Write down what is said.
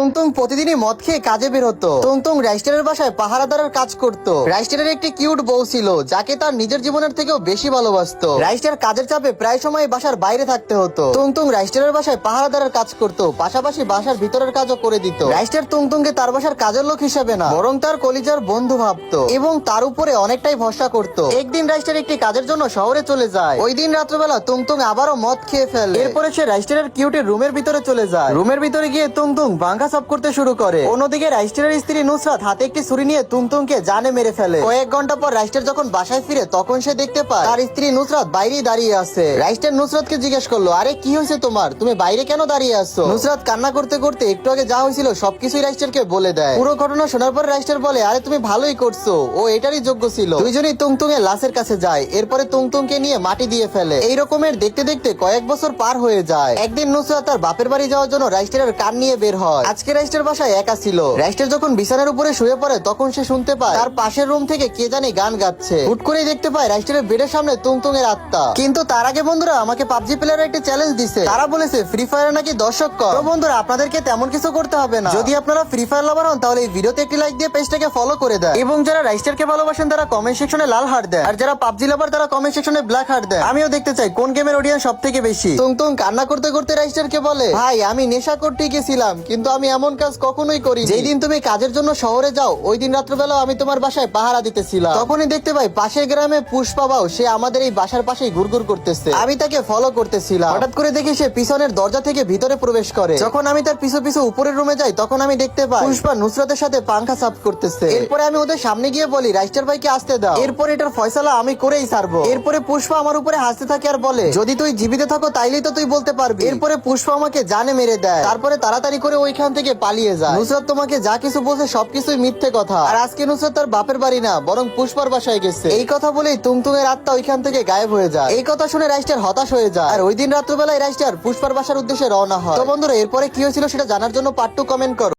তুংতুং প্রতিদিনই মদ খেয়ে কাজে বের হতো। তুংতুং রাইস্টারের বাসায় পাহারাদারের কাজ করত। রাইস্টারের একটি কিউট বউ ছিল যাকে তার নিজের জীবনের থেকেও বেশি ভালোবাসতো। রাইস্টার কাজের চাপে প্রায় সময় বাসার বাইরে থাকতে হতো। তুংতুং রাইস্টারের বাসায় পাহারাদারের কাজ করত, পাশাপাশি বাসার ভিতরের কাজও করে দিত। রাইস্টার তুংতুংকে তার বাসার কাজের লোক হিসেবে না, বরং তার কলিজার বন্ধু ভাবতো এবং তার উপরে অনেকটাই ভরসা করত। একদিন রাইস্টার একটি কাজের জন্য শহরে চলে যায়। ওই দিন রাত্রবেলা তুংতুং আবারও মদ খেয়ে ফেলে। এরপরে সে রাইস্টারের কিউটের রুমের ভিতরে চলে যায়। রুমের ভিতরে গিয়ে তুংতুং ভাঙ্গা সাফ করতে শুরু করে। অন্যদিকে রাইস্টারের স্ত্রী নুসরাত হাতে একটি ছুরি নিয়ে তুংতুংকে জানে মেরে ফেলে। কয়েক ঘন্টা পর রাইস্টার যখন বাসায় ফিরে তখন সে দেখতে পায় তার স্ত্রী নুসরাত বাইরেই দাঁড়িয়ে আছে। রাইস্টার নুসরাতকে জিজ্ঞেস করলো, আরে কি হয়েছে তোমার, তুমি বাইরে কেন দাঁড়িয়ে আছো? নুসরাত কান্না করতে করতে একটু আগে যা হয়েছিল সবকিছুই রাইস্টারকে বলে দেয়। পুরো ঘটনা শোনার পর রাইস্টার বলে, আরে তুমি ভালোই করছো, ও এটারই যোগ্য ছিল। দুইজনই তুংতুং এর লাশের কাছে যায়। এরপরে তুংতুংকে নিয়ে মাটি দিয়ে ফেলে। এই রকমের দেখতে দেখতে কয়েক বছর পার হয়ে যায়। একদিন নুসরাত তার বাপের বাড়ি যাওয়ার জন্য রাইস্টারের কান নিয়ে বের হয়। আজকে রাইস্টার বাসায় একা ছিল। রাইস্টার যখন বিছানার উপরে শুয়ে পড়ে তখন সে শুনতে পায় তার পাশের রুম থেকে কে জানি গান গাচ্ছে। হুট করেই দেখতে পায় রাইস্টারের বেডের সামনে তুংতুং এর আত্মা। কিন্তু তার আগে বন্ধুরা আমাকে পাবজি প্লেয়ার একটা চ্যালেঞ্জ দিছে। তারা বলেছে ফ্রি ফায়ার নাকি দর্শক কর। তো বন্ধুরা আপনাদেরকে তেমন কিছু করতে হবে না। যদি আপনারা ফ্রি ফায়ার লাভার হন তাহলে এই ভিডিওতে একটি লাইক দিয়ে পেজটাকে ফলো করে দেন, এবং যারা রাইস্টারকে ভালোবাসেন তারা কমেন্ট সেকশনে লাল হার্ট দেন, আর যারা পাবজি লাভার তারা কমেন্ট সেকশনে ব্ল্যাক হার্ট দেন। আমিও দেখতে চাই কোন গেমের অডিয়েন্স সবথেকে বেশি। তুংতুং কান্না করতে করতে রাইস্টারকে বলে, ভাই আমি নেশা করতে গেছিলাম, কিন্তু আমি এমন কাজ কখনোই করি। যেই দিন তুমি কাজের জন্য শহরে যাও ওই দিন রাত্রবেলা আমি তোমার বাসায় পাহারা দিতেছিলাম। তখনই দেখতে পাই পাশের গ্রামে পুষ্পাবাও সে আমাদের এই বাসার পাশেই ঘুরঘুর করতেছে। আমি তাকে ফলো করতেছিলাম। হঠাৎ করে দেখি সে পিছনের দরজা থেকে ভিতরে প্রবেশ করে। যখন আমি তার পিছু পিছু উপরের রুমে যাই তখন আমি দেখতে পাই পুষ্পা নুসরাতের সাথে পাংখা সাফ করতেছে। এরপরে আমি ওদের সামনে গিয়ে বলি, রাইস্টার ভাইকে আসতে দাও, এরপর এটার ফয়সালা আমি করেই ছাড়বো। এরপরে পুষ্পা আমার উপরে হাসতে থাকে আর বলে, যদি তুই জীবিত থাকো তাইলেই তো তুই বলতে পারবি। এরপরে পুষ্পা আমাকে জানে মেরে দেয়। তারপরে তাড়াতাড়ি করে ওইখান থেকে পালিয়ে যায়। নুসরাত তোমাকে যা কিছু বলছে সবকিছুই মিথ্যে কথা, আর আজকে নুসরাত তার বাপের বাড়ি না বরং পুষ্পার বাসায় গেছে। এই কথা বলেই তুংতুং এর আত্মা ওইখান থেকে গায়েব হয়ে যায়। এই কথা শুনে রাইস্টার হতাশ হয়ে যায়, আর ওই দিন রাত্রবেলায় রাইস্টার পুষ্পার বাসার উদ্দেশ্যে রওনা হয়। তো বন্ধুরা এরপরে কি হয়েছিল সেটা জানার জন্য পার্ট 2 কমেন্ট করো।